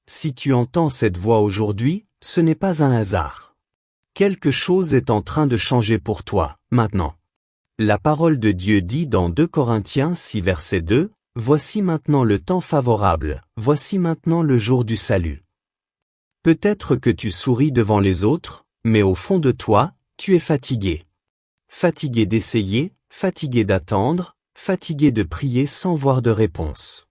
si tu entends cette voix aujourd'hui, ce n'est pas un hasard. Quelque chose est en train de changer pour toi, maintenant. La parole de Dieu dit dans 2 Corinthiens 6 verset 2, « Voici maintenant le temps favorable, voici maintenant le jour du salut. » Peut-être que tu souris devant les autres, mais au fond de toi, tu es fatigué. Fatigué d'essayer, fatigué d'attendre, fatigué de prier sans voir de réponse.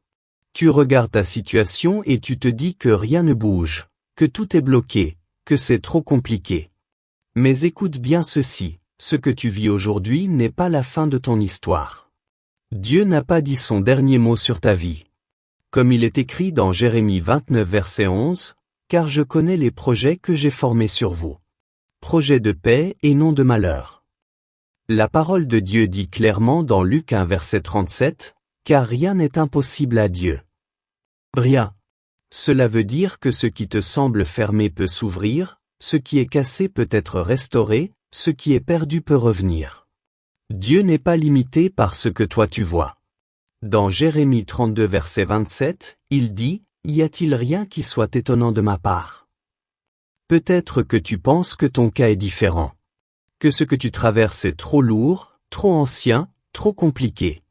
Tu regardes ta situation et tu te dis que rien ne bouge, que tout est bloqué, que c'est trop compliqué. Mais écoute bien ceci, ce que tu vis aujourd'hui n'est pas la fin de ton histoire. Dieu n'a pas dit son dernier mot sur ta vie. Comme il est écrit dans Jérémie 29 verset 11, « Car je connais les projets que j'ai formés sur vous. Projets de paix et non de malheur. » La parole de Dieu dit clairement dans Luc 1 verset 37, « Car rien n'est impossible à Dieu. » Rien. Cela veut dire que ce qui te semble fermé peut s'ouvrir, ce qui est cassé peut être restauré, ce qui est perdu peut revenir. Dieu n'est pas limité par ce que toi tu vois. Dans Jérémie 32 verset 27, il dit, « Y a-t-il rien qui soit étonnant de ma part? » Peut-être que tu penses que ton cas est différent. Que ce que tu traverses est trop lourd, trop ancien, trop compliqué.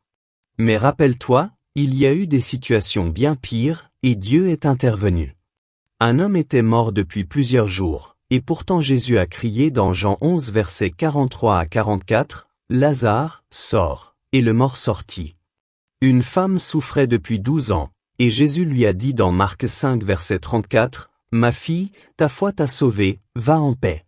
Mais rappelle-toi, il y a eu des situations bien pires, et Dieu est intervenu. Un homme était mort depuis plusieurs jours, et pourtant Jésus a crié dans Jean 11 versets 43 à 44, « Lazare, sors !» Et le mort sortit. Une femme souffrait depuis 12 ans, et Jésus lui a dit dans Marc 5 verset 34, « Ma fille, ta foi t'a sauvée, va en paix. »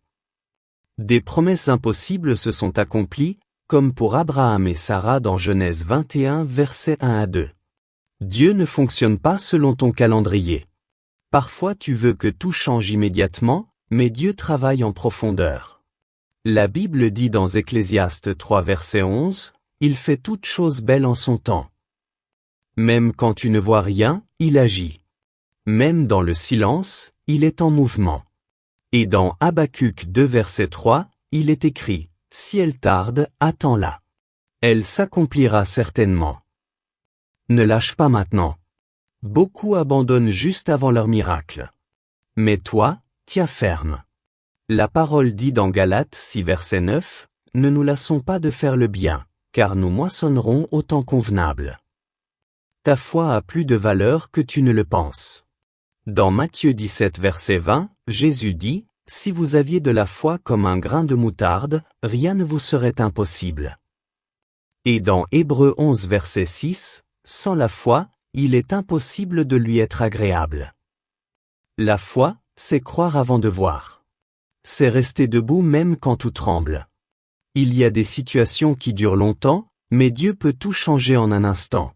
Des promesses impossibles se sont accomplies, comme pour Abraham et Sarah dans Genèse 21 versets 1 à 2. Dieu ne fonctionne pas selon ton calendrier. Parfois tu veux que tout change immédiatement, mais Dieu travaille en profondeur. La Bible dit dans Ecclésiaste 3 verset 11, « Il fait toutes choses belles en son temps. » Même quand tu ne vois rien, il agit. Même dans le silence, il est en mouvement. Et dans Habacuc 2 verset 3, il est écrit, « Si elle tarde, attends-la. Elle s'accomplira certainement. » Ne lâche pas maintenant. Beaucoup abandonnent juste avant leur miracle. Mais toi, tiens ferme. La parole dit dans Galates 6 verset 9, « Ne nous lassons pas de faire le bien, car nous moissonnerons au temps convenable. » Ta foi a plus de valeur que tu ne le penses. Dans Matthieu 17 verset 20, Jésus dit, « Si vous aviez de la foi comme un grain de moutarde, rien ne vous serait impossible. » Et dans Hébreux 11 verset 6, « Sans la foi, il est impossible de lui être agréable. » La foi, c'est croire avant de voir. C'est rester debout même quand tout tremble. Il y a des situations qui durent longtemps, mais Dieu peut tout changer en un instant.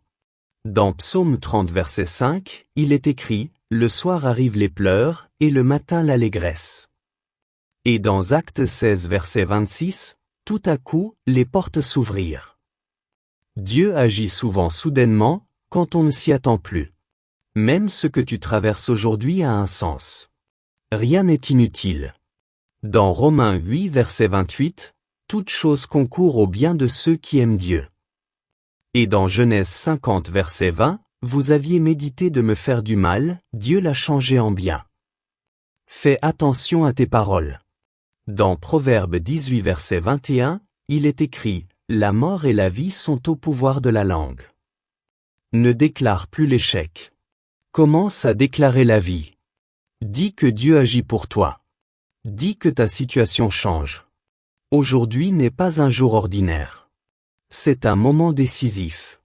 Dans Psaume 30 verset 5, il est écrit, « Le soir arrivent les pleurs, et le matin l'allégresse. » Et dans Actes 16 verset 26, tout à coup, les portes s'ouvrirent. Dieu agit souvent soudainement, quand on ne s'y attend plus. Même ce que tu traverses aujourd'hui a un sens. Rien n'est inutile. Dans Romains 8 verset 28, toute chose concourt au bien de ceux qui aiment Dieu. Et dans Genèse 50 verset 20, vous aviez médité de me faire du mal, Dieu l'a changé en bien. Fais attention à tes paroles. Dans Proverbe 18 verset 21, il est écrit, la mort et la vie sont au pouvoir de la langue. Ne déclare plus l'échec. Commence à déclarer la vie. Dis que Dieu agit pour toi. Dis que ta situation change. Aujourd'hui n'est pas un jour ordinaire. C'est un moment décisif.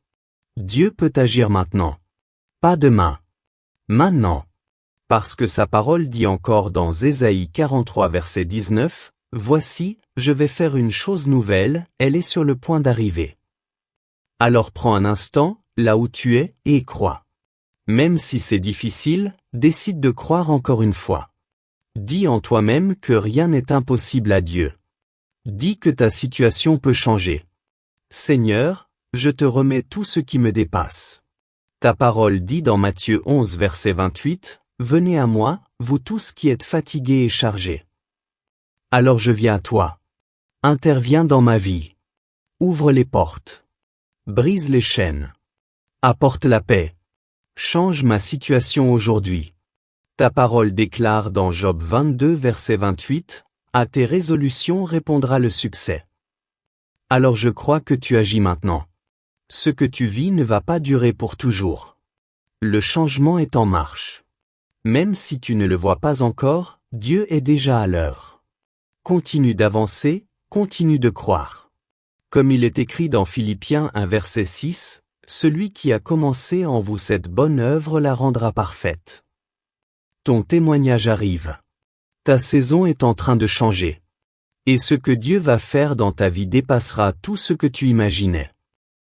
Dieu peut agir maintenant. Pas demain. Maintenant. Parce que sa parole dit encore dans Ésaïe 43 verset 19, « Voici, je vais faire une chose nouvelle, elle est sur le point d'arriver. » Alors prends un instant, là où tu es, et crois. Même si c'est difficile, décide de croire encore une fois. Dis en toi-même que rien n'est impossible à Dieu. Dis que ta situation peut changer. Seigneur, je te remets tout ce qui me dépasse. Ta parole dit dans Matthieu 11 verset 28, « Venez à moi, vous tous qui êtes fatigués et chargés. Alors je viens à toi. Interviens dans ma vie. Ouvre les portes. Brise les chaînes. Apporte la paix. Change ma situation aujourd'hui. Ta parole déclare dans Job 22 verset 28, « À tes résolutions répondra le succès. » Alors je crois que tu agis maintenant. Ce que tu vis ne va pas durer pour toujours. Le changement est en marche. Même si tu ne le vois pas encore, Dieu est déjà à l'heure. Continue d'avancer, continue de croire. Comme il est écrit dans Philippiens 1 verset 6, « Celui qui a commencé en vous cette bonne œuvre la rendra parfaite. » Ton témoignage arrive. Ta saison est en train de changer. Et ce que Dieu va faire dans ta vie dépassera tout ce que tu imaginais.